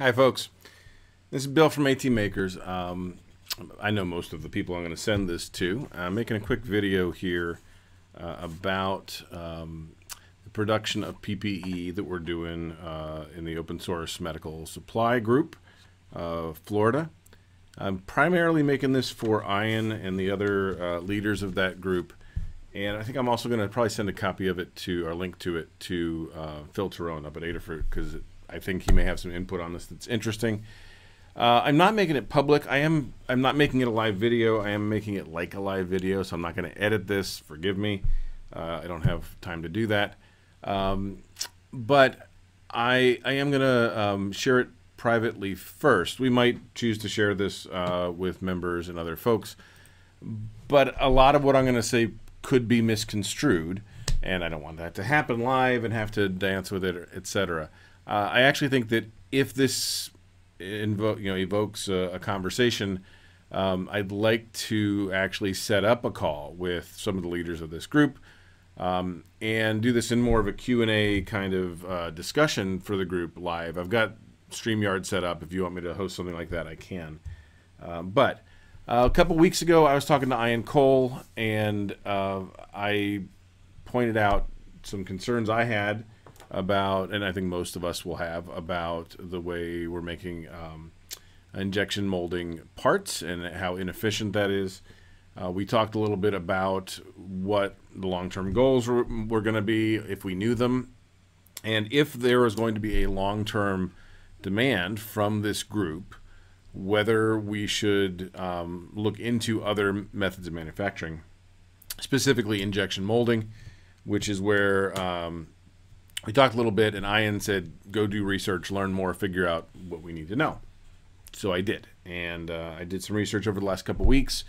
Hi, folks. This is Bill from AT Makers. I know most of the people I'm going to send this to. I'm making a quick video here about the production of PPE that we're doing in the open source medical supply group, Florida. I'm primarily making this for Ian and the other leaders of that group. And I think I'm also going to probably send a copy of it to, or link to it to Phil Terone up at Adafruit, because I think he may have some input on this that's interesting. I'm not making it public. I'm not making it a live video. I am making it like a live video, so I'm not going to edit this. Forgive me. I don't have time to do that. But I am going to share it privately first. We might choose to share this with members and other folks. But a lot of what I'm going to say could be misconstrued, and I don't want that to happen live and have to dance with it, etc. I actually think that if this evokes a conversation, I'd like to actually set up a call with some of the leaders of this group and do this in more of a Q&A kind of discussion for the group live. I've got StreamYard set up. If you want me to host something like that, I can. But a couple weeks ago, I was talking to Ian Cole, and I pointed out some concerns I had about, and I think most of us will have, about the way we're making injection molding parts and how inefficient that is. We talked a little bit about what the long-term goals were going to be if we knew them, and if there was going to be a long-term demand from this group, whether we should look into other methods of manufacturing, specifically injection molding, which is where we talked a little bit, and Ian said, go do research, learn more, figure out what we need to know. So I did, and I did some research over the last couple weeks,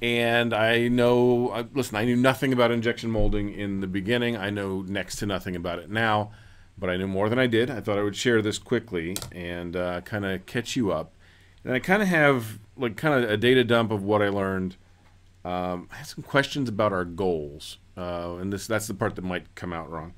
and I know, listen, I knew nothing about injection molding in the beginning. I know next to nothing about it now, but I knew more than I did. I thought I would share this quickly and kind of catch you up. And I kind of have like kind of a data dump of what I learned. I had some questions about our goals, and that's the part that might come out wrong.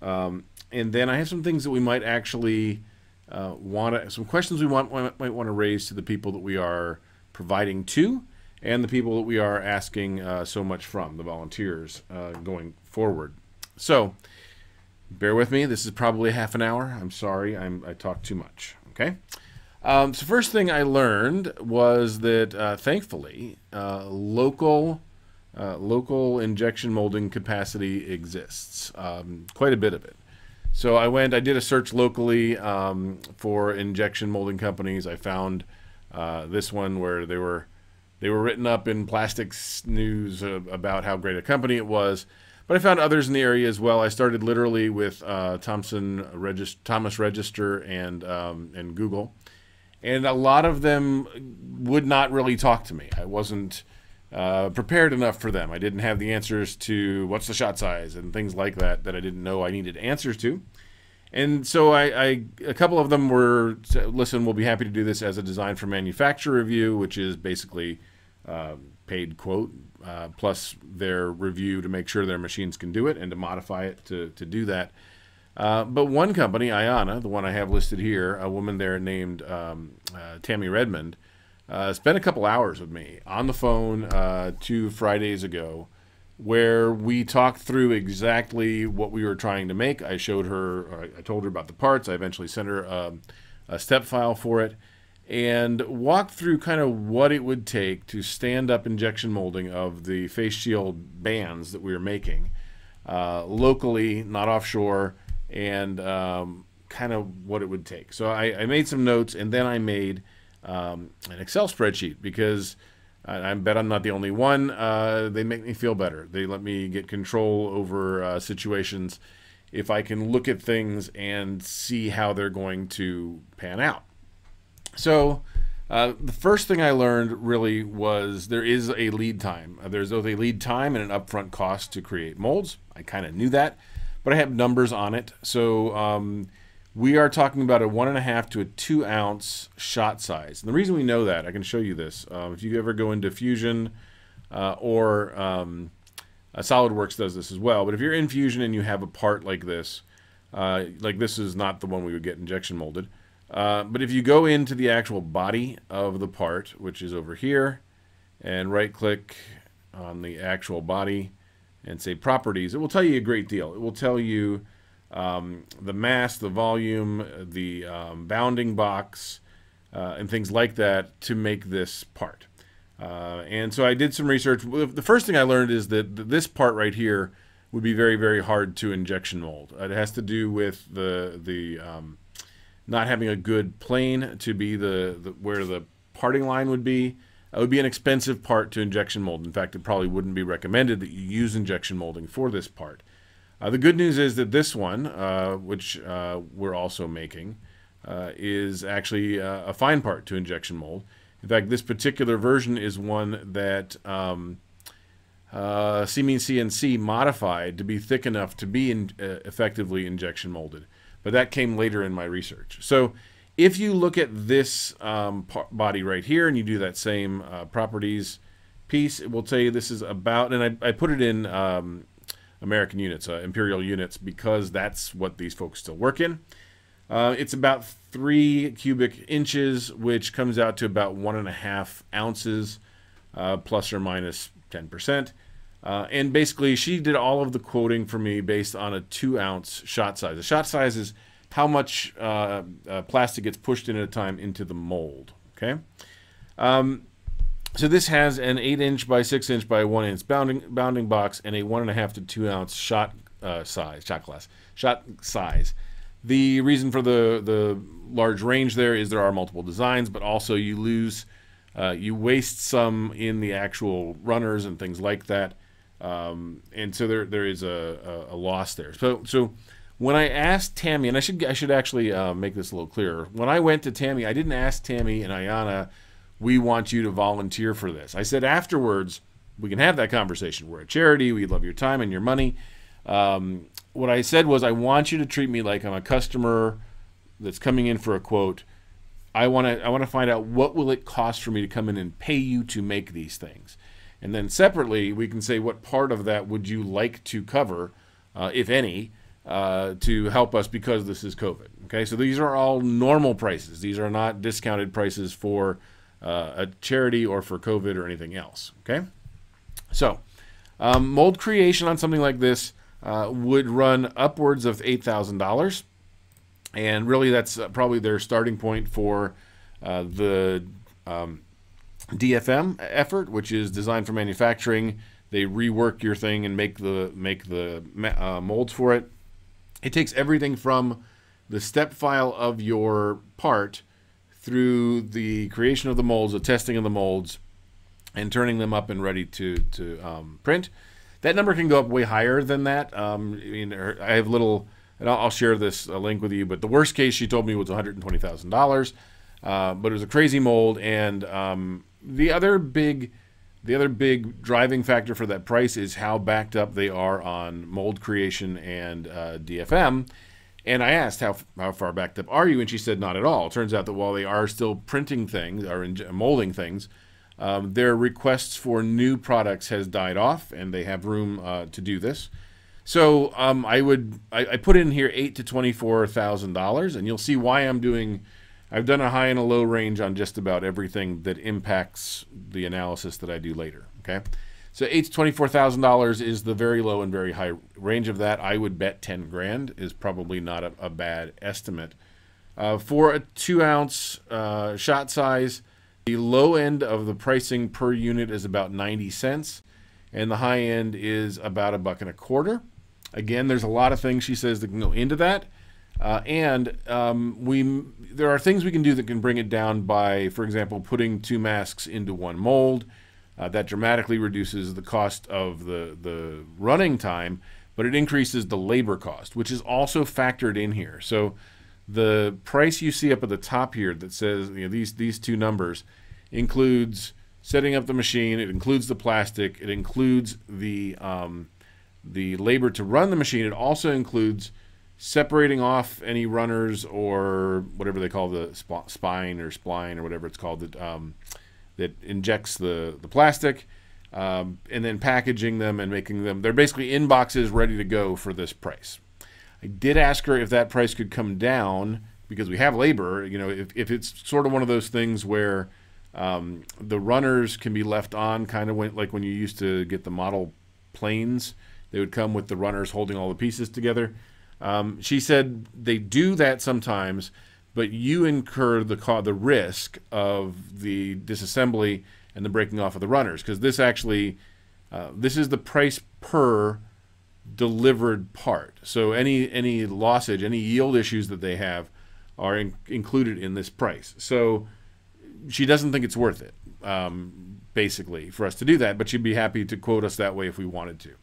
And then I have some things that we might actually some questions we might want to raise to the people that we are providing to, and the people that we are asking so much from, the volunteers, going forward. So bear with me. This is probably half an hour. I'm sorry. I talk too much. Okay. So first thing I learned was that thankfully local injection molding capacity exists, quite a bit of it. So I did a search locally for injection molding companies. I found this one where they were written up in Plastics News about how great a company it was. But I found others in the area as well. I started literally with Thomas Register and Google. And a lot of them would not really talk to me. I wasn't prepared enough for them. I didn't have the answers to what's the shot size and things like that I didn't know I needed answers to. And so a couple of them were, listen, we'll be happy to do this as a design for manufacturer review, which is basically paid quote, plus their review to make sure their machines can do it and to modify it to do that. But one company, Ayana, the one I have listed here, a woman there named Tammy Redmond, spent a couple hours with me on the phone 2 Fridays ago, where we talked through exactly what we were trying to make. I showed her, or I told her about the parts. I eventually sent her a step file for it, and walked through kind of what it would take to stand up injection molding of the face shield bands that we were making locally, not offshore, and kind of what it would take. So I made some notes, and then I made an Excel spreadsheet, because I bet I'm not the only one. They make me feel better. They let me get control over situations if I can look at things and see how they're going to pan out. So the first thing I learned really was there is a lead time. There's both a lead time and an upfront cost to create molds. I kind of knew that, but I have numbers on it. So we are talking about a 1.5 to a 2 ounce shot size. And the reason we know that, I can show you this. If you ever go into Fusion or SolidWorks does this as well. But if you're in Fusion and you have a part like this is not the one we would get injection molded. But if you go into the actual body of the part, which is over here, and right-click on the actual body and say properties, it will tell you a great deal. It will tell you the mass, the volume, the bounding box, and things like that to make this part. And so I did some research. The first thing I learned is that this part right here would be very, very hard to injection mold. It has to do with the not having a good plane to be where the parting line would be. It would be an expensive part to injection mold. In fact, it probably wouldn't be recommended that you use injection molding for this part. The good news is that this one, which we're also making, is actually a fine part to injection mold. In fact, this particular version is one that Siemens CNC modified to be thick enough to be effectively injection molded. But that came later in my research. So if you look at this body right here and you do that same properties piece, it will tell you this is about, and I put it in American units, imperial units, because that's what these folks still work in. It's about 3 cubic inches, which comes out to about 1.5 ounces, plus or minus 10%. And basically, she did all of the quoting for me based on a 2-ounce shot size. The shot size is how much plastic gets pushed in at a time into the mold. Okay. So this has an 8-inch by 6-inch by 1-inch bounding box and a 1.5 to 2 ounce shot size. The reason for the large range there is there are multiple designs, but also you waste some in the actual runners and things like that, and so there is a loss there. So when I asked Tammy, and I should actually make this a little clearer. When I went to Tammy, I didn't ask Tammy and Ayana, we want you to volunteer for this. I said afterwards, we can have that conversation. We're a charity. We love your time and your money. What I said was, I want you to treat me like I'm a customer that's coming in for a quote. I want to find out what will it cost for me to come in and pay you to make these things. And then separately, we can say what part of that would you like to cover, if any, to help us because this is COVID. Okay, so these are all normal prices. These are not discounted prices for a charity or for COVID or anything else. Okay, so mold creation on something like this would run upwards of $8,000, and really that's probably their starting point for the DFM effort, which is design for manufacturing. They rework your thing and make the molds for it. It takes everything from the step file of your part through the creation of the molds, the testing of the molds, and turning them up and ready to print. That number can go up way higher than that. I mean, I have little, and I'll share this link with you, but the worst case she told me was $120,000. But it was a crazy mold, and the other big driving factor for that price is how backed up they are on mold creation and DFM. And I asked, how far backed up are you? And she said, not at all. It turns out that while they are still printing things or molding things, their requests for new products has died off, and they have room to do this. So I put in here $8,000 to $24,000, and you'll see why I've done a high and a low range on just about everything that impacts the analysis that I do later. Okay, so $8,000 to $24,000 is the very low and very high range of that. I would bet 10 grand is probably not a bad estimate for a 2-ounce shot size. The low end of the pricing per unit is about 90 cents, and the high end is about $1.25. Again, there's a lot of things she says that can go into that. There are things we can do that can bring it down by, for example, putting 2 masks into 1 mold. That dramatically reduces the cost of the running time, but it increases the labor cost, which is also factored in here. So the price you see up at the top here that says, you know, these 2 numbers includes setting up the machine. It includes the plastic. It includes the labor to run the machine. It also includes separating off any runners or whatever they call the spine or spline or whatever it's called that injects the plastic, and then packaging them and making them. They're basically in boxes ready to go for this price. I did ask her if that price could come down because we have labor, if it's sort of one of those things where the runners can be left on, kind of like when you used to get the model planes, they would come with the runners holding all the pieces together. She said they do that sometimes, but you incur the risk of the disassembly and the breaking off of the runners, because this actually, this is the price per delivered part. So any lossage, any yield issues that they have are included in this price. So she doesn't think it's worth it, basically, for us to do that, but she'd be happy to quote us that way if we wanted to.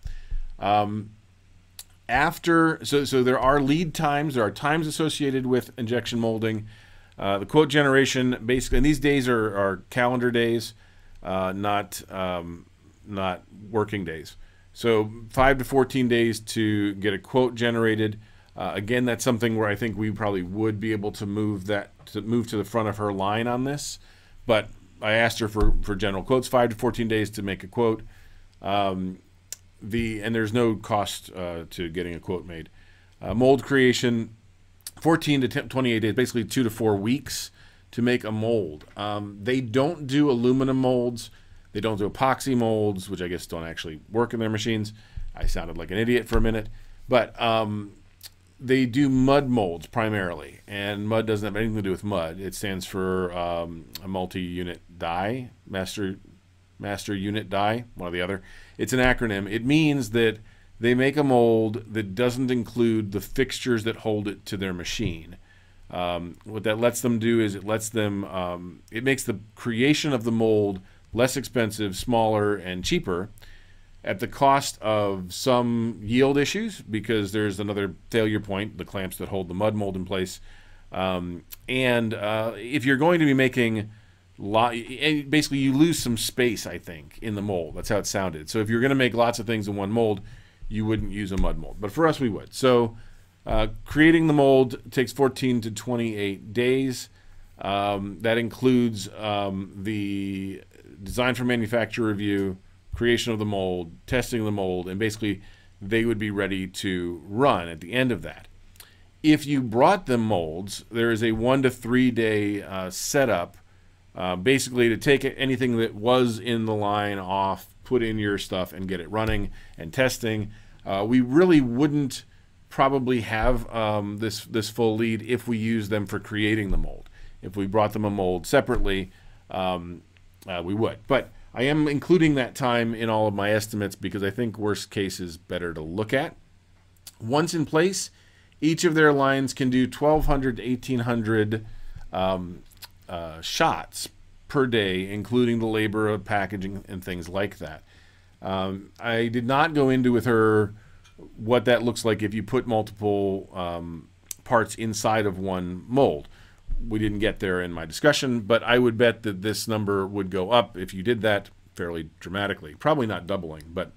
So there are lead times, there are times associated with injection molding. The quote generation, basically, and these days are calendar days, not working days. So 5 to 14 days to get a quote generated. Again, that's something where I think we probably would be able to move to the front of her line on this. But I asked her for general quotes, 5 to 14 days to make a quote. And there's no cost to getting a quote made. Mold creation, 14 to 28 days, basically 2 to 4 weeks to make a mold. They don't do aluminum molds. They don't do epoxy molds, which I guess don't actually work in their machines. I sounded like an idiot for a minute. But they do mud molds primarily, and mud doesn't have anything to do with mud. It stands for a multi-unit die, master unit die, one or the other. It's an acronym. It means that they make a mold that doesn't include the fixtures that hold it to their machine. What that lets them do is it makes the creation of the mold less expensive, smaller, and cheaper at the cost of some yield issues, because there's another failure point, the clamps that hold the mud mold in place. If you're going to be making basically you lose some space, I think, in the mold. That's how it sounded. So if you're going to make lots of things in one mold, you wouldn't use a mud mold. But for us, we would. So creating the mold takes 14 to 28 days. That includes the design for manufacturer review, creation of the mold, testing the mold, and basically they would be ready to run at the end of that. If you brought them molds, there is a 1 to 3 day setup, basically to take anything that was in the line off, put in your stuff, and get it running and testing. We really wouldn't probably have this full lead if we use them for creating the mold. If we brought them a mold separately, we would. But I am including that time in all of my estimates because I think worst case is better to look at. Once in place, each of their lines can do 1,200 to 1,800 shots per day, including the labor of packaging and things like that. I did not go into with her what that looks like if you put multiple parts inside of one mold. We didn't get there in my discussion, but I would bet that this number would go up if you did that fairly dramatically. Probably not doubling, but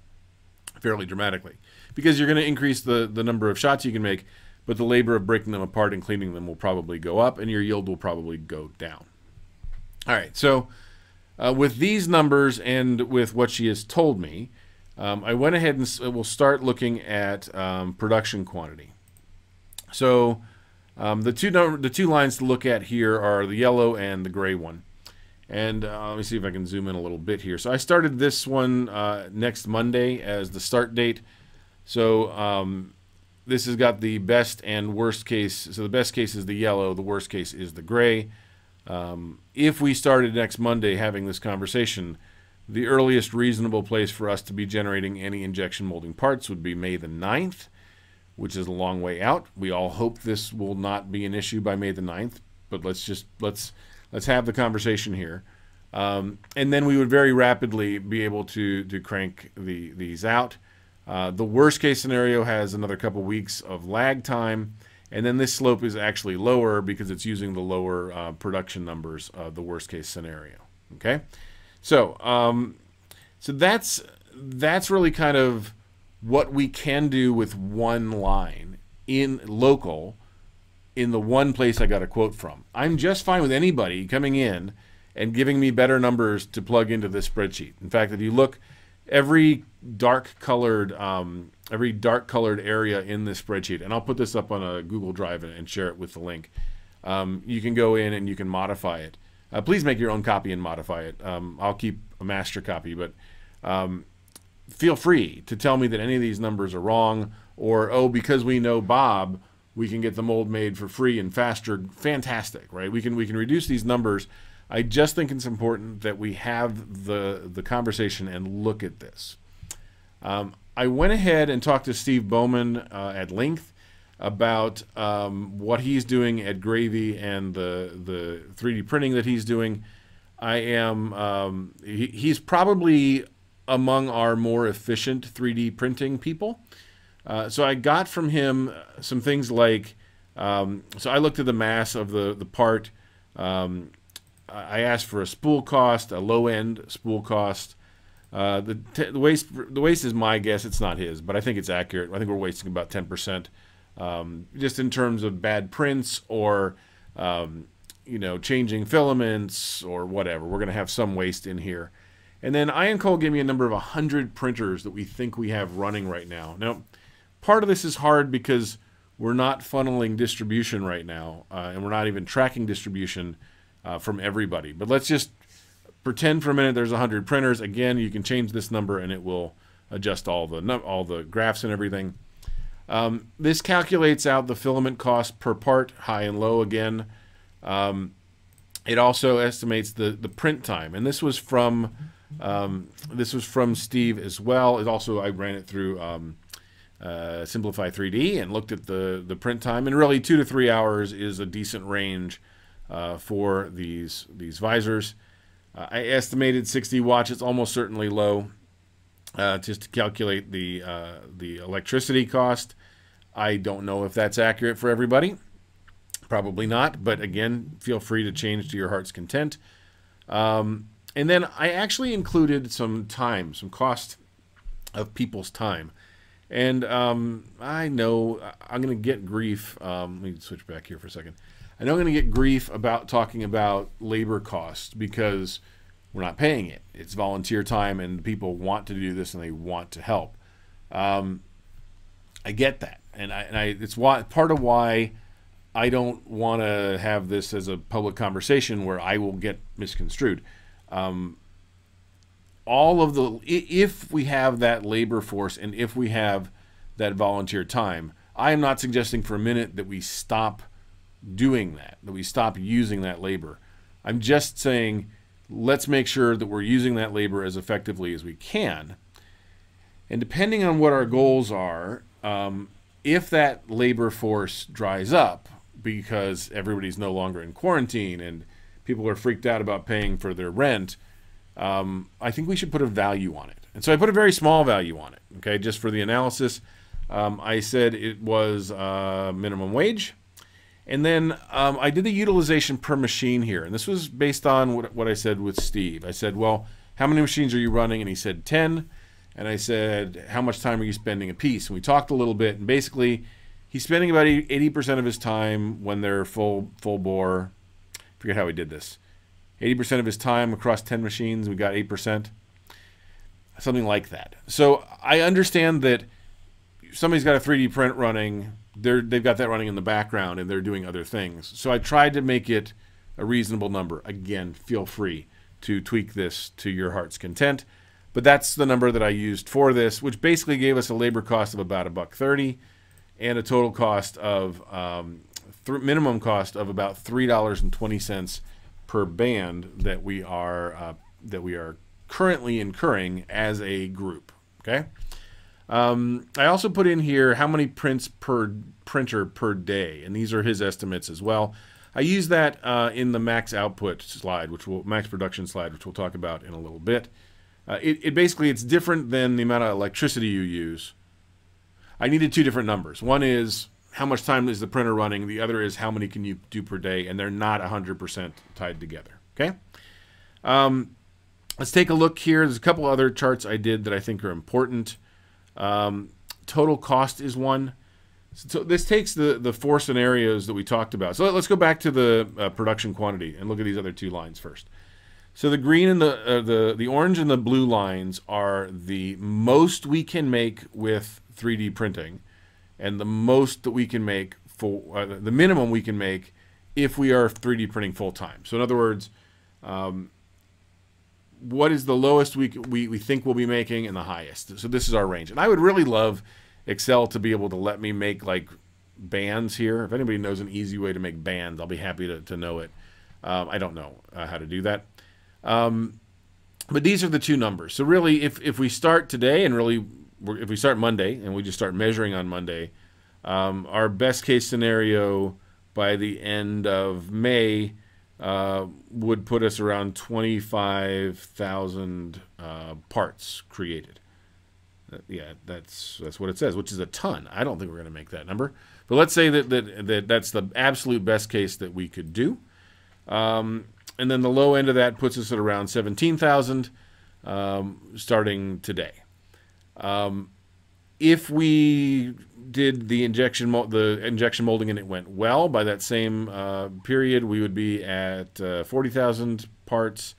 fairly dramatically. Because you're going to increase the number of shots you can make, but the labor of breaking them apart and cleaning them will probably go up, and your yield will probably go down. All right, so with these numbers and with what she has told me, I went ahead and we'll start looking at production quantity. So the two lines to look at here are the yellow and the gray one. And let me see if I can zoom in a little bit here. So I started this one next Monday as the start date. So this has got the best and worst case. So the best case is the yellow, the worst case is the gray. If we started next Monday having this conversation, the earliest reasonable place for us to be generating any injection molding parts would be May the 9th, which is a long way out. We all hope this will not be an issue by May the 9th, but let's have the conversation here. And then we would very rapidly be able to crank these out. The worst case scenario has another couple weeks of lag time, and then this slope is actually lower because it's using the lower production numbers of the worst case scenario. Okay, so that's really kind of what we can do with one line in local in the one place I got a quote from. I'm just fine with anybody coming in and giving me better numbers to plug into this spreadsheet. In fact, if you look, every dark colored area in this spreadsheet, and I'll put this up on a Google Drive and share it with the link. you can go in and you can modify it. Please make your own copy and modify it. I'll keep a master copy, but feel free to tell me that any of these numbers are wrong, or, oh, because we know Bob, we can get the mold made for free and faster. Fantastic, right? We can reduce these numbers. I just think it's important that we have the conversation and look at this. I went ahead and talked to Steve Bowman at length about what he's doing at Gravy and the 3D printing that he's doing. He's probably among our more efficient 3D printing people. So I got from him some things like, so I looked at the mass of the part. I asked for a spool cost, a low-end spool cost. The waste is my guess. It's not his, but I think it's accurate. I think we're wasting about 10%, just in terms of bad prints or changing filaments or whatever. We're going to have some waste in here. And then Ian Cole gave me a number of 100 printers that we think we have running right now. Now, part of this is hard because we're not funneling distribution right now, and we're not even tracking distribution from everybody. But let's just pretend for a minute there's 100 printers. Again, you can change this number and it will adjust all the graphs and everything. This calculates out the filament cost per part, high and low again. It also estimates the print time, and this was from Steve as well. It also, I ran it through Simplify 3D and looked at the print time, and really 2 to 3 hours is a decent range for these visors. I estimated 60 watts. It's almost certainly low, just to calculate the electricity cost. I don't know if that's accurate for everybody. Probably not, but again, feel free to change to your heart's content. And then I actually included some time, some cost of people's time. And I know I'm going to get grief. Let me switch back here for a second. I know I'm going to get grief about talking about labor costs because we're not paying it. It's volunteer time and people want to do this and they want to help. I get that. And it's part of why I don't want to have this as a public conversation where I will get misconstrued. If we have that labor force and if we have that volunteer time, I am not suggesting for a minute that we stop doing that we stop using that labor. I'm just saying let's make sure that we're using that labor as effectively as we can. And depending on what our goals are, if that labor force dries up because everybody's no longer in quarantine and people are freaked out about paying for their rent, I think we should put a value on it. And so I put a very small value on it, okay, just for the analysis. I said it was minimum wage. And then I did the utilization per machine here. And this was based on what I said with Steve. I said, well, how many machines are you running? And he said 10. And I said, how much time are you spending a piece? And we talked a little bit. And basically, he's spending about 80% of his time when they're full bore. I forget how he did this. 80% of his time across 10 machines, we got 8%. Something like that. So I understand that somebody's got a 3D print running. They've got that running in the background and they're doing other things. So I tried to make it a reasonable number. Again, feel free to tweak this to your heart's content. But that's the number that I used for this, which basically gave us a labor cost of about $1.30 and a total cost of minimum cost of about $3.20 per band that we are currently incurring as a group. Okay. I also put in here how many prints per printer per day, and these are his estimates as well. I use that in the max output slide, max production slide, which we'll talk about in a little bit. Basically, it's different than the amount of electricity you use. I needed two different numbers. One is how much time is the printer running. The other is how many can you do per day, and they're not 100% tied together. Okay. Let's take a look here. There's a couple other charts I did that I think are important. Total cost is one. So this takes the four scenarios that we talked about. So let's go back to the production quantity and look at these other two lines first. So the green and the orange and the blue lines are the most we can make with 3D printing, and the most that we can make for the minimum we can make if we are 3D printing full time. So in other words, what is the lowest we think we'll be making and the highest? So this is our range. And I would really love Excel to be able to let me make like bands here. If anybody knows an easy way to make bands, I'll be happy to know it. I don't know how to do that. But these are the two numbers. So really, if we start today and really, if we start Monday and we just start measuring on Monday, our best case scenario by the end of May would put us around 25,000 parts created. Yeah, that's what it says, which is a ton. I don't think we're going to make that number. But let's say that's the absolute best case that we could do. And then the low end of that puts us at around 17,000 starting today. If we did the injection molding and it went well, by that same period, we would be at 40,000 parts.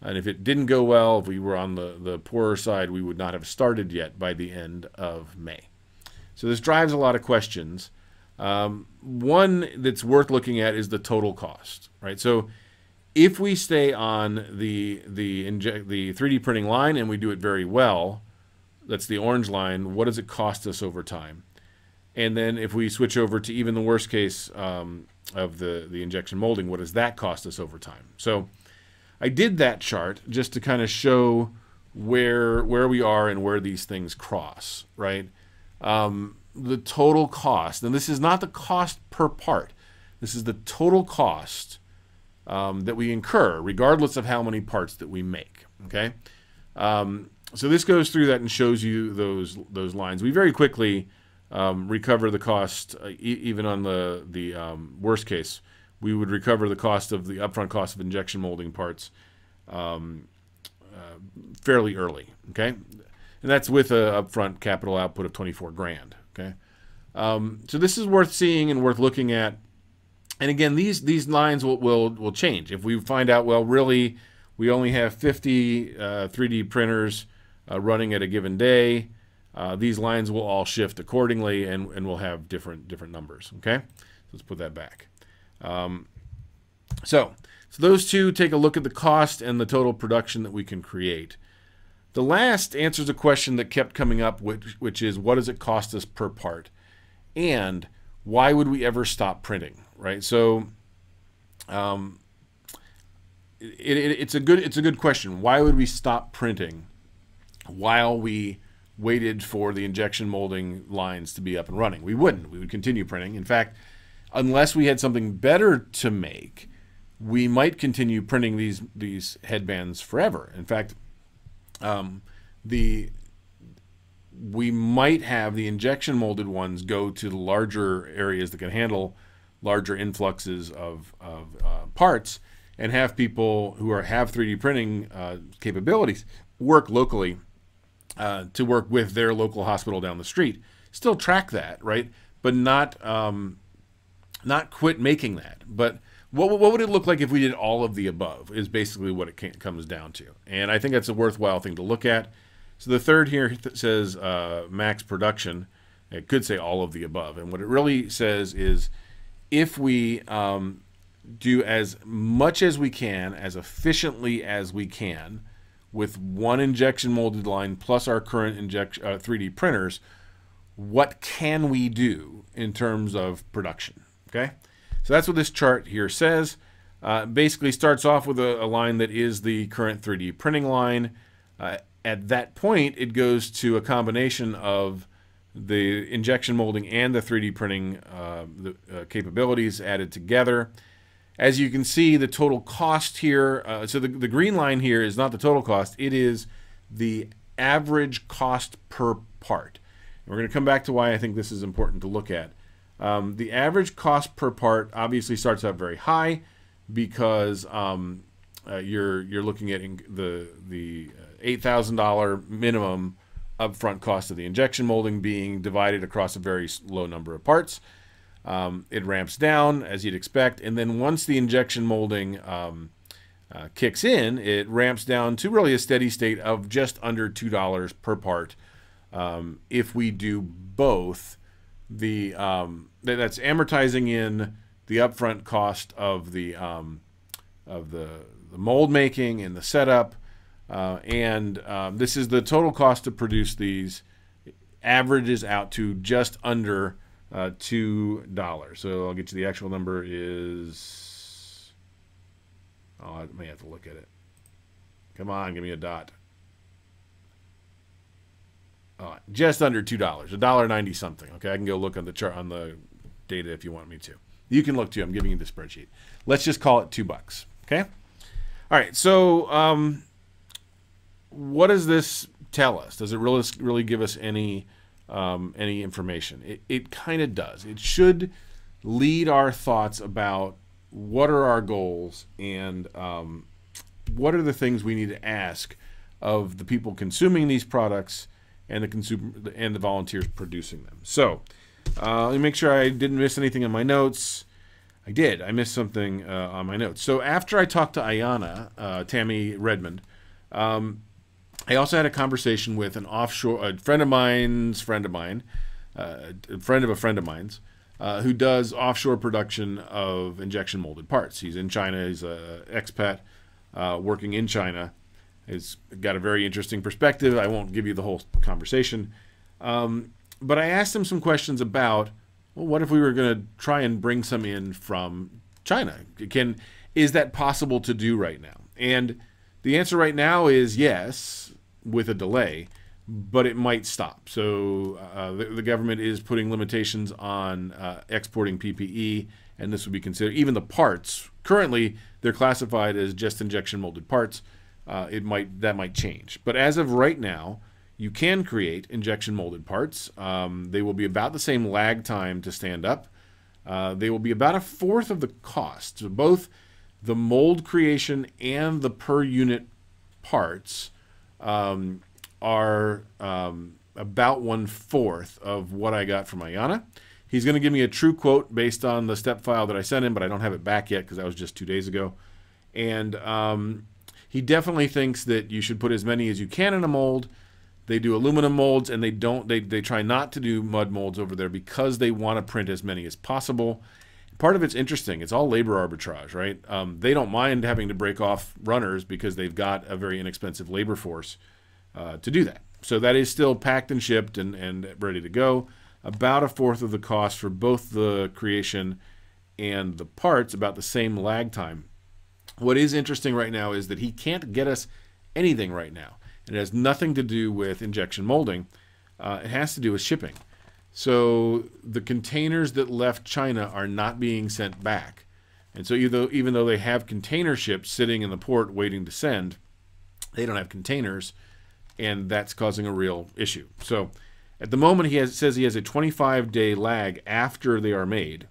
And if it didn't go well, if we were on the poorer side, we would not have started yet by the end of May. So this drives a lot of questions. One that's worth looking at is the total cost, right? So if we stay on the 3D printing line and we do it very well, that's the orange line, what does it cost us over time? And then if we switch over to even the worst case of the injection molding, what does that cost us over time? So I did that chart just to kind of show where we are and where these things cross, right? The total cost, and this is not the cost per part. This is the total cost that we incur, regardless of how many parts that we make, okay? So this goes through that and shows you those lines. We very quickly recover the cost, even on the worst case. We would recover the cost of the upfront cost of injection molding parts fairly early, okay? And that's with a upfront capital output of 24 grand, okay? So this is worth seeing and worth looking at. And again, these lines will change. If we find out, well, really, we only have 50 3D printers running at a given day, these lines will all shift accordingly, and we'll have different numbers, okay? Let's put that back. So those two take a look at the cost and the total production that we can create. The last answers a question that kept coming up, which is, what does it cost us per part? And why would we ever stop printing, right? So it's a good question. Why would we stop printing while we waited for the injection molding lines to be up and running? We wouldn't. We would continue printing. In fact, unless we had something better to make, we might continue printing these headbands forever. In fact, we might have the injection molded ones go to the larger areas that can handle larger influxes of parts, and have people who have 3D printing capabilities work locally to work with their local hospital down the street. Still track that, right? But not quit making that. But what would it look like if we did all of the above is basically what it comes down to. And I think that's a worthwhile thing to look at. So the third here says max production. It could say all of the above. And what it really says is, if we do as much as we can, as efficiently as we can, with one injection molded line plus our current 3D printers, what can we do in terms of production, okay? So that's what this chart here says. Basically starts off with a line that is the current 3D printing line. At that point, it goes to a combination of the injection molding and the 3D printing capabilities added together. As you can see, the total cost here, so the green line here is not the total cost, it is the average cost per part. And we're going to come back to why I think this is important to look at. The average cost per part obviously starts out very high because you're looking at the $8,000 minimum upfront cost of the injection molding being divided across a very low number of parts. It ramps down, as you'd expect, and then once the injection molding kicks in, it ramps down to really a steady state of just under $2 per part. If we do both, that's amortizing in the upfront cost of the mold making and the setup, and this is the total cost to produce these. Averages out to just under $2. So I'll get you the actual number is. Oh, I may have to look at it. Come on, give me a dot. Just under $2, $1.90 something. Okay, I can go look on the chart on the data if you want me to. You can look too. I'm giving you the spreadsheet. Let's just call it $2. Okay. All right. So, what does this tell us? Does it really give us any information? It kind of does. It should lead our thoughts about what are our goals and what are the things we need to ask of the people consuming these products and the volunteers producing them. So let me make sure I didn't miss anything in my notes. I did. I missed something on my notes. So after I talked to Ayana, Tammy Redmond, I also had a conversation with a friend of mine's, a friend of mine's, who does offshore production of injection molded parts. He's in China. He's an expat working in China. He's got a very interesting perspective. I won't give you the whole conversation. But I asked him some questions about, well, what if we were going to try and bring some in from China? Is that possible to do right now? And the answer right now is yes, with a delay, but it might stop. So the government is putting limitations on exporting PPE, and this would be considered, even the parts, currently they're classified as just injection molded parts. That might change. But as of right now, you can create injection molded parts. They will be about the same lag time to stand up. They will be about a fourth of the cost. So both the mold creation and the per unit parts are about 1/4 of what I got from Ayana. He's going to give me a true quote based on the step file that I sent him, but I don't have it back yet because that was just 2 days ago. And he definitely thinks that you should put as many as you can in a mold. They do aluminum molds, and they try not to do mud molds over there because they want to print as many as possible. Part of it's interesting. It's all labor arbitrage, right? They don't mind having to break off runners because they've got a very inexpensive labor force to do that. So that is still packed and shipped and ready to go. About a fourth of the cost for both the creation and the parts, about the same lag time. What is interesting right now is that he can't get us anything right now. It has nothing to do with injection molding. It has to do with shipping. So the containers that left China are not being sent back. And so even though they have container ships sitting in the port waiting to send, they don't have containers, and that's causing a real issue. So at the moment, says he has a 25-day lag after they are made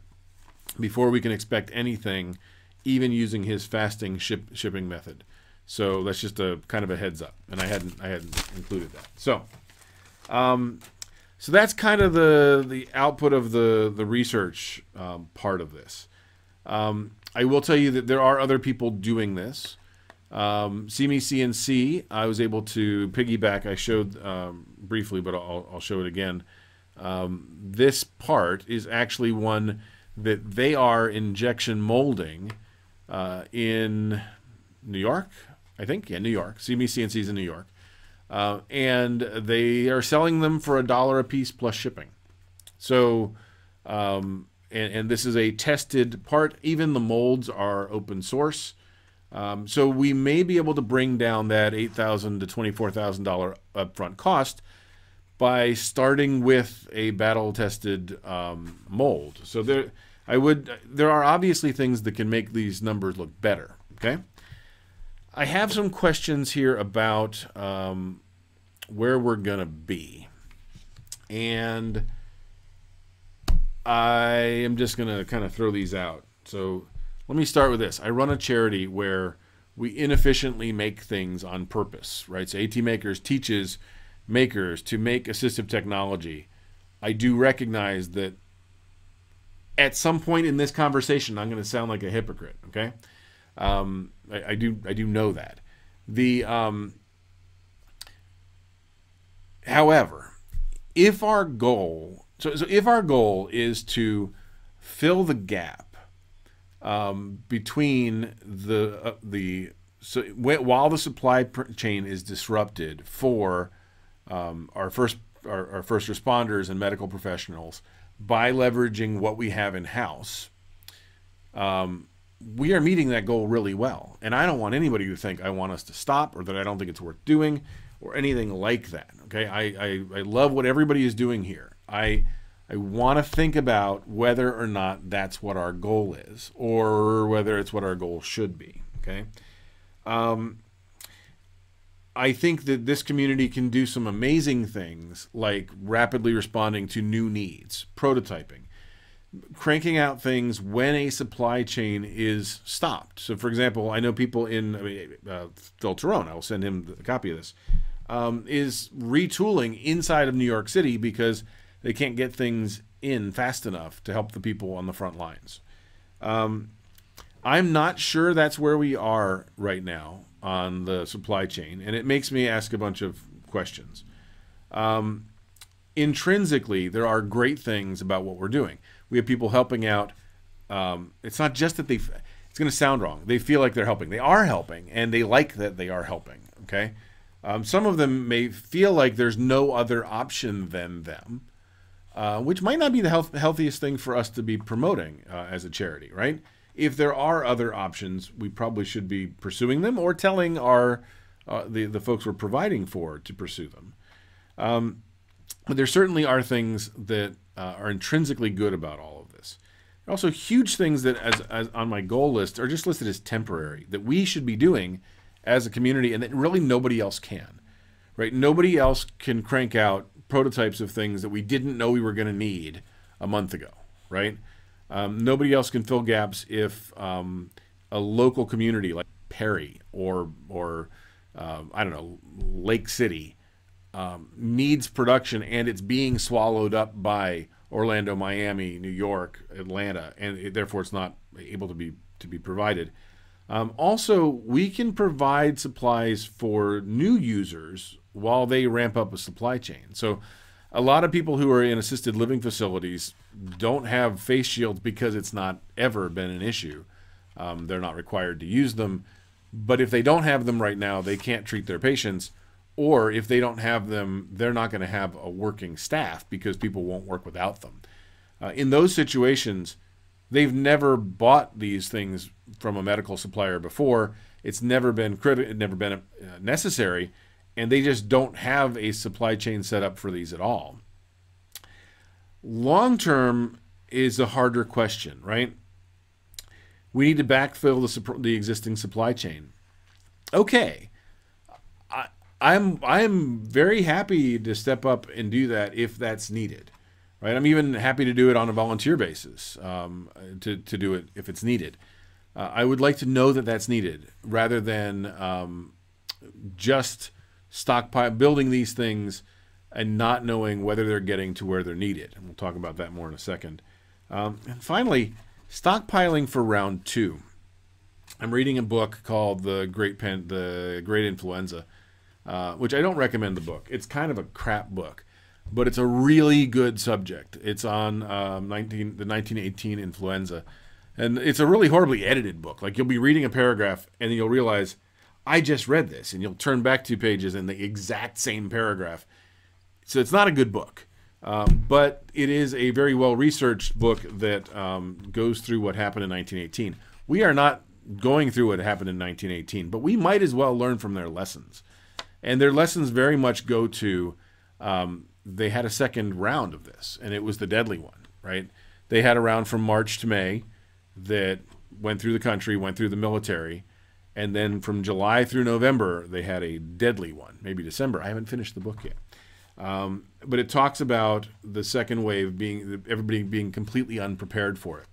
before we can expect anything, even using his fasting shipping method. So that's just a kind of a heads up, and I hadn't included that. So, so that's kind of the output of the research part of this. I will tell you that there are other people doing this. See Me CNC, I was able to piggyback. I showed briefly, but I'll show it again. This part is actually one that they are injection molding in New York, I think. Yeah, New York. See Me CNC is in New York. And they are selling them for $1 a piece plus shipping. So, and this is a tested part. Even the molds are open source. So we may be able to bring down that $8,000 to $24,000 upfront cost by starting with a battle-tested mold. So there are obviously things that can make these numbers look better. Okay. I have some questions here about where we're gonna be, and I am just gonna kind of throw these out. So let me start with this. I run a charity where we inefficiently make things on purpose, right? So AT Makers teaches makers to make assistive technology. I do recognize that at some point in this conversation, I'm going to sound like a hypocrite, okay? I do know that. However, if our goal, if our goal is to fill the gap between while the supply chain is disrupted for our first responders and medical professionals by leveraging what we have in house. We are meeting that goal really well, and I don't want anybody to think I want us to stop or that I don't think it's worth doing or anything like that. Okay, I love what everybody is doing here. I want to think about whether or not that's what our goal is, or whether it's what our goal should be. Okay. I think that this community can do some amazing things like rapidly responding to new needs, prototyping, cranking out things when a supply chain is stopped. So, for example, I know people in Phil Terone, I will send him a copy of this, is retooling inside of New York City because they can't get things in fast enough to help the people on the front lines. I'm not sure that's where we are right now on the supply chain, and it makes me ask a bunch of questions. Intrinsically, there are great things about what we're doing. We have people helping out. It's not just that it's going to sound wrong. They feel like they're helping. They are helping, and they like that they are helping. Okay. Some of them may feel like there's no other option than them, which might not be the healthiest thing for us to be promoting as a charity, right? If there are other options, we probably should be pursuing them or telling the folks we're providing for to pursue them. But there certainly are things that are intrinsically good about all of this. There are also huge things that, as on my goal list, are just listed as temporary, that we should be doing as a community, and that really nobody else can, right? Nobody else can crank out prototypes of things that we didn't know we were going to need a month ago, right? Nobody else can fill gaps if a local community like Perry or I don't know, Lake City needs production and it's being swallowed up by Orlando, Miami, New York, Atlanta, and therefore it's not able to be provided. Also, we can provide supplies for new users while they ramp up a supply chain. So a lot of people who are in assisted living facilities don't have face shields because it's not ever been an issue. They're not required to use them. But if they don't have them right now, they can't treat their patients. Or if they don't have them, they're not going to have a working staff because people won't work without them. In those situations, they've never bought these things from a medical supplier before. It's never been necessary, and they just don't have a supply chain set up for these at all. Long term is a harder question, right? We need to backfill the existing supply chain. Okay, I'm very happy to step up and do that if that's needed, right? I'm even happy to do it on a volunteer basis, to do it if it's needed. I would like to know that that's needed rather than just building these things and not knowing whether they're getting to where they're needed. And we'll talk about that more in a second. And finally, stockpiling for round 2. I'm reading a book called The Great Influenza, which I don't recommend the book. It's kind of a crap book, but it's a really good subject. It's on the 1918 influenza. And it's a really horribly edited book. Like, you'll be reading a paragraph and you'll realize, I just read this, and you'll turn back 2 pages in the exact same paragraph. So it's not a good book, but it is a very well-researched book that goes through what happened in 1918. We are not going through what happened in 1918, but we might as well learn from their lessons. And their lessons very much go to, they had a second round of this, and it was the deadly one, right? They had a round from March to May that went through the country, went through the military, and then from July through November, they had a deadly one, maybe December. I haven't finished the book yet. But it talks about the second wave everybody being completely unprepared for it.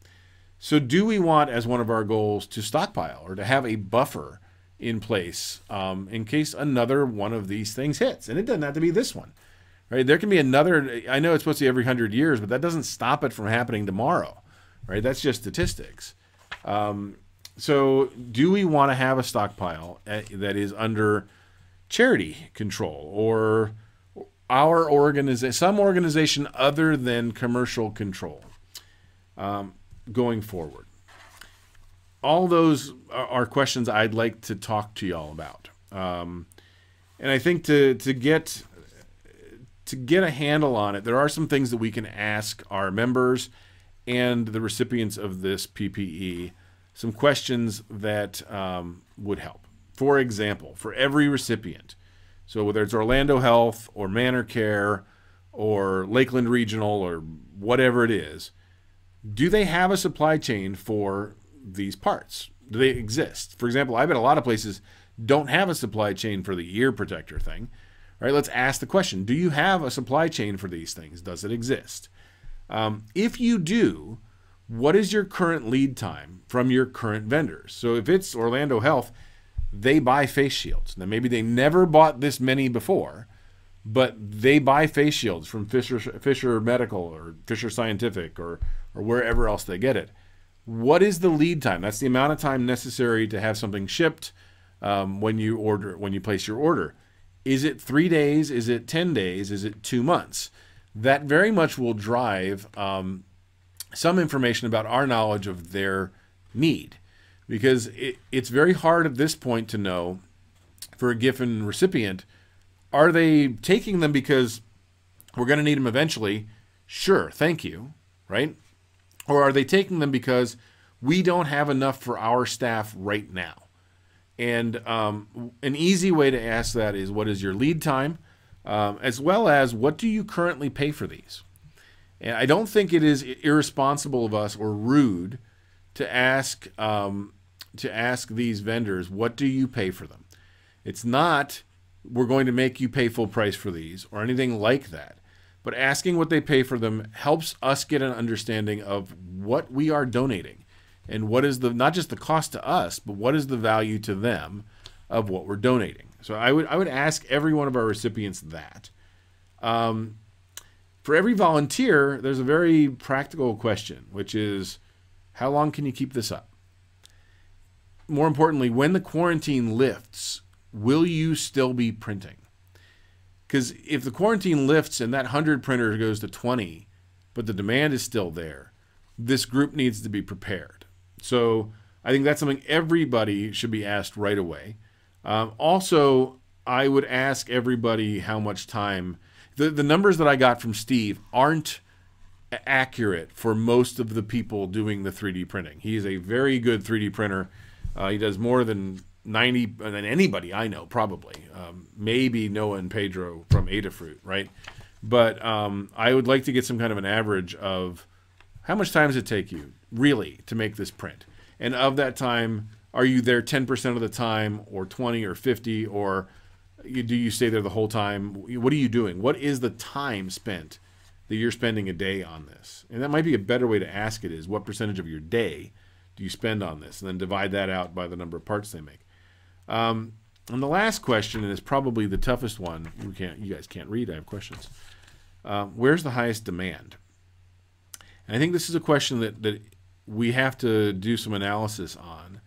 So do we want, as one of our goals, to stockpile or to have a buffer in place in case another one of these things hits? And it doesn't have to be this one, right? There can be another. I know it's supposed to be every 100 years, but that doesn't stop it from happening tomorrow, right? That's just statistics. So do we want to have a stockpile that is under charity control or some organization other than commercial control going forward? all those are questions I'd like to talk to y'all about. And I think to get a handle on it, there are some things that we can ask our members and the recipients of this PPE, some questions that would help. For example, for every recipient, so whether it's Orlando Health or Manor Care or Lakeland Regional or whatever it is, do they have a supply chain for these parts? Do they exist? For example, I bet a lot of places don't have a supply chain for the ear protector thing. Right? Let's ask the question, do you have a supply chain for these things? Does it exist? If you do, what is your current lead time from your current vendors? So if it's Orlando Health, they buy face shields. Now maybe they never bought this many before, but they buy face shields from Fisher Medical or Fisher Scientific or wherever else they get it. What is the lead time? That's the amount of time necessary to have something shipped when you place your order. Is it 3 days? Is it 10 days? Is it 2 months? That very much will drive some information about our knowledge of their need, because it's very hard at this point to know for a given recipient, are they taking them because we're going to need them eventually? Sure, thank you, right? Or are they taking them because we don't have enough for our staff right now? And an easy way to ask that is, what is your lead time, as well as what do you currently pay for these? And I don't think it is irresponsible of us or rude to ask these vendors, what do you pay for them? It's not, we're going to make you pay full price for these or anything like that. But asking what they pay for them helps us get an understanding of what we are donating. And what is not just the cost to us, but what is the value to them of what we're donating? So I would ask every one of our recipients that. For every volunteer, there's a very practical question, which is, how long can you keep this up? More importantly, when the quarantine lifts, will you still be printing? Because if the quarantine lifts and that 100 printer goes to 20, but the demand is still there, this group needs to be prepared. So I think that's something everybody should be asked right away. Also, I would ask everybody how much time. The numbers that I got from Steve aren't accurate for most of the people doing the 3D printing. He is a very good 3D printer. He does more than 90 than anybody I know, probably. Maybe Noah and Pedro from Adafruit, right? But I would like to get some kind of an average of how much time does it take you, really, to make this print? And of that time, are you there 10% of the time, or 20 or 50, or do you stay there the whole time? What are you doing? What is the time spent that you're spending a day on this? And that might be a better way to ask it, is what percentage of your day do you spend on this? And then divide that out by the number of parts they make. And the last question, and it's probably the toughest one, you guys can't read, I have questions. Where's the highest demand? And I think this is a question that we have to do some analysis on,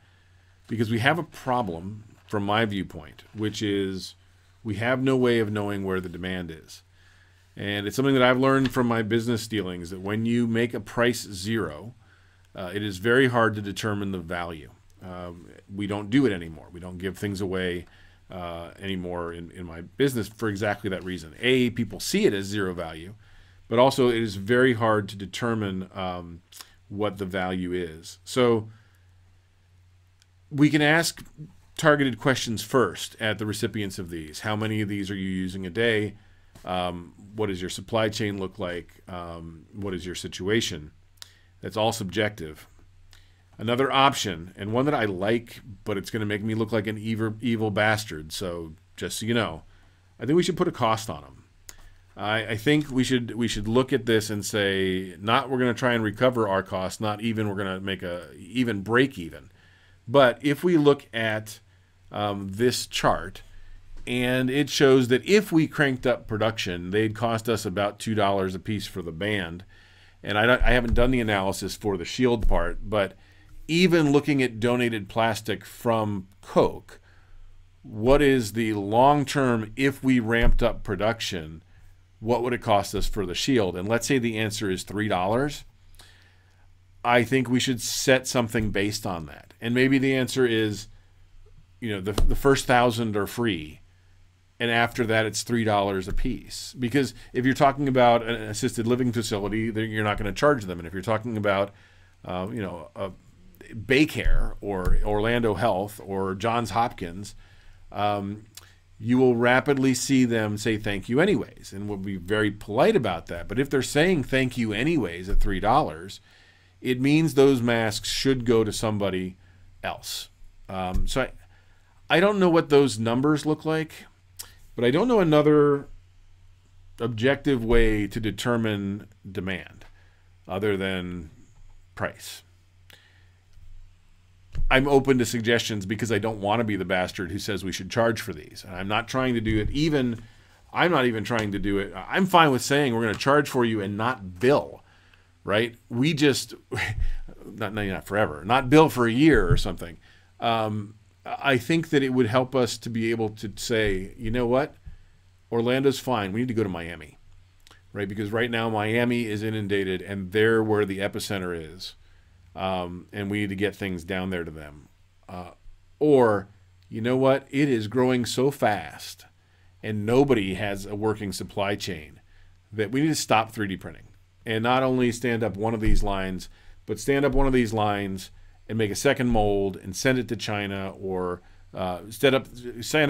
because we have a problem from my viewpoint, which is we have no way of knowing where the demand is. And it's something that I've learned from my business dealings, that when you make a price zero, it is very hard to determine the value. We don't do it anymore. We don't give things away anymore in my business for exactly that reason. A, people see it as zero value, but also it is very hard to determine what the value is. So we can ask targeted questions first at the recipients of these. How many of these are you using a day? What does your supply chain look like? What is your situation? That's all subjective. Another option, and one that I like, but it's going to make me look like an evil bastard, so just so you know, I think we should put a cost on them. I think we should look at this and say, not we're going to try and recover our costs, not even we're going to make even break even. But if we look at this chart, and it shows that if we cranked up production, they'd cost us about $2 a piece for the band. And I haven't done the analysis for the shield part, but even looking at donated plastic from Coke, what is the long-term, if we ramped up production, what would it cost us for the shield? And let's say the answer is $3. I think we should set something based on that. And maybe the answer is, the first 1,000 are free, and after that it's $3 a piece. Because if you're talking about an assisted living facility, then you're not going to charge them. And if you're talking about, a Baycare or Orlando Health or Johns Hopkins, you will rapidly see them say thank you anyways, and we'll be very polite about that. But if they're saying thank you anyways at $3, it means those masks should go to somebody else. So I don't know what those numbers look like, but I don't know another objective way to determine demand other than price. I'm open to suggestions because I don't want to be the bastard who says we should charge for these. And I'm not trying to do it I'm not even trying to do it. I'm fine with saying we're going to charge for you and not bill, right? We just, not forever, not bill for a year or something. I think that it would help us to be able to say, you know what? Orlando's fine. We need to go to Miami, right? Because right now Miami is inundated and they're where the epicenter is. And we need to get things down there to them. Or, you know what? It is growing so fast and nobody has a working supply chain that we need to stop 3D printing and not only stand up one of these lines, but stand up one of these lines and make a second mold and send it to China, or stand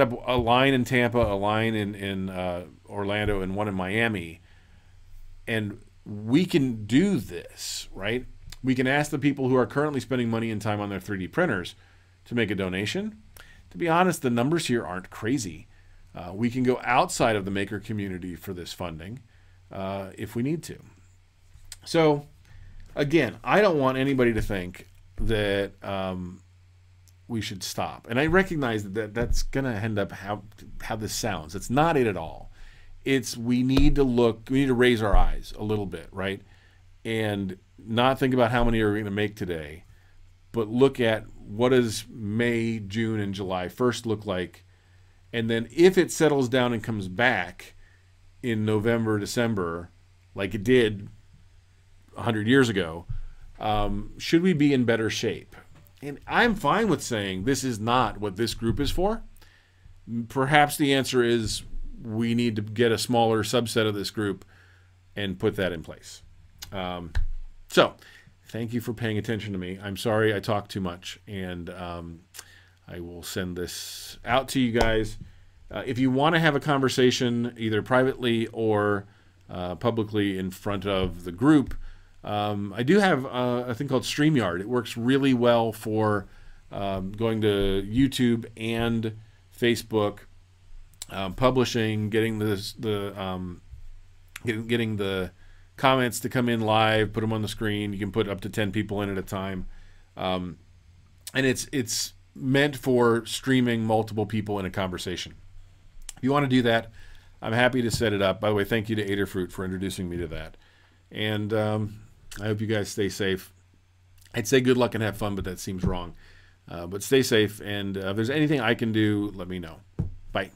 up a line in Tampa, a line in Orlando, and one in Miami. And we can do this, right? We can ask the people who are currently spending money and time on their 3D printers to make a donation. To be honest, the numbers here aren't crazy. We can go outside of the maker community for this funding if we need to. So, again, I don't want anybody to think that we should stop. And I recognize that that's going to end up how this sounds. It's not it at all. It's we need to raise our eyes a little bit, right? And not think about how many are we going to make today, but look at what does May, June, and July first look like. And then if it settles down and comes back in November, December, like it did 100 years ago, should we be in better shape? And I'm fine with saying this is not what this group is for. Perhaps the answer is we need to get a smaller subset of this group and put that in place. So thank you for paying attention to me. I'm sorry I talked too much, and I will send this out to you guys. If you want to have a conversation either privately or publicly in front of the group, I do have a thing called StreamYard. It works really well for going to YouTube and Facebook, publishing, getting getting the comments to come in live, put them on the screen. You can put up to 10 people in at a time. And it's meant for streaming multiple people in a conversation. If you want to do that, I'm happy to set it up. By the way, thank you to Adafruit for introducing me to that. And I hope you guys stay safe. I'd say good luck and have fun, but that seems wrong. But stay safe, and if there's anything I can do, let me know. Bye.